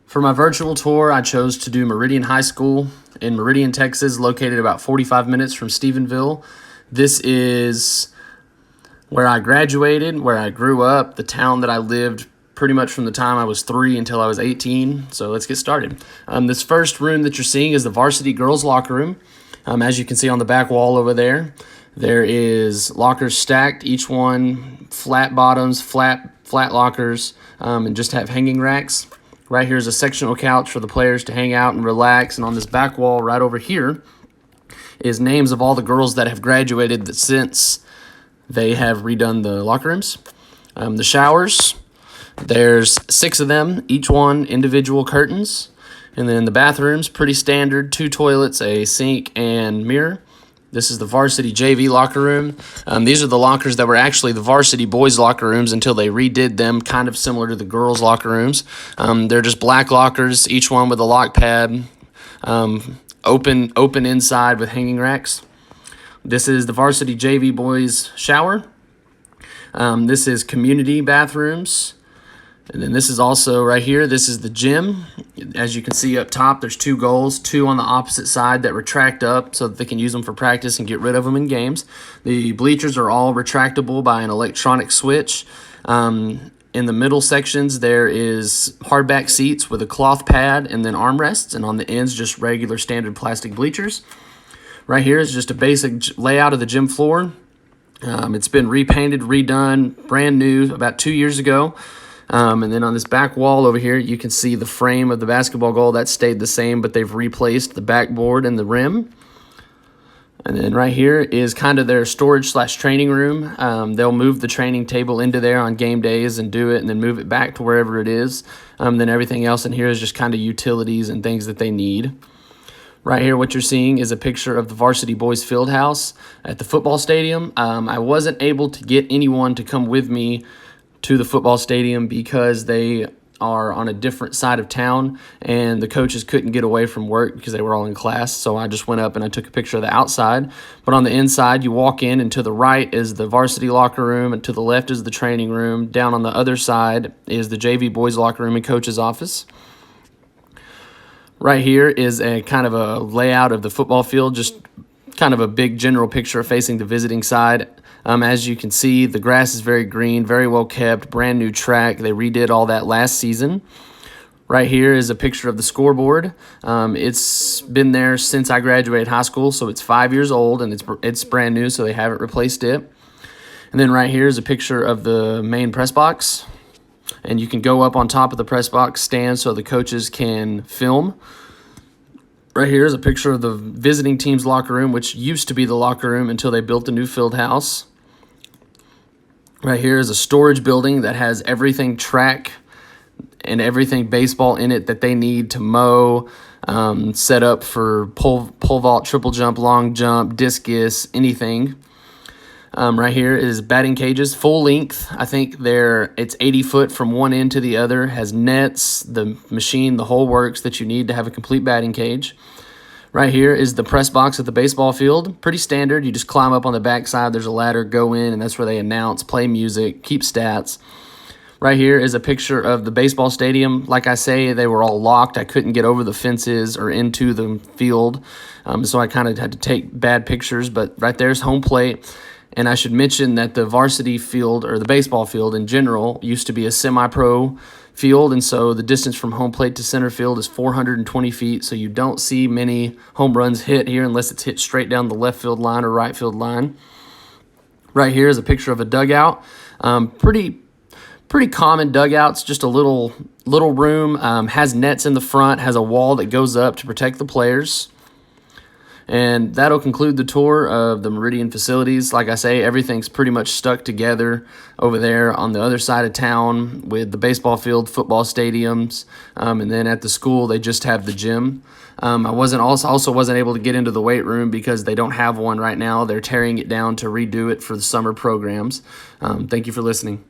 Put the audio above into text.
For my virtual tour, I chose to do Meridian High School in Meridian, Texas, located about 45 minutes from Stephenville. This is where I graduated, where I grew up, the town that I lived pretty much from the time I was 3 until I was 18. So let's get started. This first room that you're seeing is the varsity girls locker room. As you can see on the back wall over there, there is lockers stacked, each one flat bottoms, flat lockers, and just have hanging racks. Right here is a sectional couch for the players to hang out and relax. And on this back wall right over here is names of all the girls that have graduated since they have redone the locker rooms. The showers, there's 6 of them, each one individual curtains. And then the bathrooms, pretty standard, 2 toilets, a sink, and mirror. This is the varsity JV locker room. These are the lockers that were actually the varsity boys locker rooms until they redid them, kind of similar to the girls locker rooms. They're just black lockers, each one with a lock pad, open inside with hanging racks. This is the varsity JV boys shower. This is community bathrooms. And then this is also right here, this is the gym. As you can see up top, there's 2 goals, 2 on the opposite side that retract up so that they can use them for practice and get rid of them in games. The bleachers are all retractable by an electronic switch. In the middle sections, there is hardback seats with a cloth pad and then armrests, and on the ends, just regular standard plastic bleachers. Right here is just a basic layout of the gym floor. It's been repainted, redone, brand new about 2 years ago. And then on this back wall over here, you can see the frame of the basketball goal. That stayed the same, but they've replaced the backboard and the rim. And then right here is kind of their storage/training room. They'll move the training table into there on game days and do it, and then move it back to wherever it is. Then everything else in here is just kind of utilities and things that they need. Right here, what you're seeing is a picture of the varsity boys field house at the football stadium. I wasn't able to get anyone to come with me to the football stadium because they are on a different side of town and the coaches couldn't get away from work because they were all in class. So I just went up and I took a picture of the outside. But on the inside, you walk in and to the right is the varsity locker room and to the left is the training room. Down on the other side is the JV boys locker room and coach's office. Right here is a kind of a layout of the football field, just kind of a big general picture facing the visiting side. As you can see, the grass is very green, very well kept, brand new track. They redid all that last season. Right here is a picture of the scoreboard. It's been there since I graduated high school, so it's 5 years old, and it's brand new, so they haven't replaced it. And then right here is a picture of the main press box. And you can go up on top of the press box stand so the coaches can film. Right here is a picture of the visiting team's locker room, which used to be the locker room until they built a new field house. Right here is a storage building that has everything track and everything baseball in it that they need to mow, set up for pole vault, triple jump, long jump, discus, anything. Right here is batting cages, full length. I think it's 80 foot from one end to the other, has nets, the machine, the whole works that you need to have a complete batting cage. Right here is the press box at the baseball field. Pretty standard. You just climb up on the backside. There's a ladder, go in, and that's where they announce, play music, keep stats. Right here is a picture of the baseball stadium. Like I say, they were all locked. I couldn't get over the fences or into the field, so I kind of had to take bad pictures. But right there's home plate. And I should mention that the varsity field, or the baseball field in general, used to be a semi-pro field, and so the distance from home plate to center field is 420 feet, so you don't see many home runs hit here unless it's hit straight down the left field line or right field line. Right here is a picture of a dugout. Pretty common dugouts, just a little room, has nets in the front, has a wall that goes up to protect the players. And that'll conclude the tour of the Meridian facilities. Like I say, everything's pretty much stuck together over there on the other side of town with the baseball field, football stadiums, and then at the school they just have the gym. I also wasn't able to get into the weight room because they don't have one right now. They're tearing it down to redo it for the summer programs. Thank you for listening.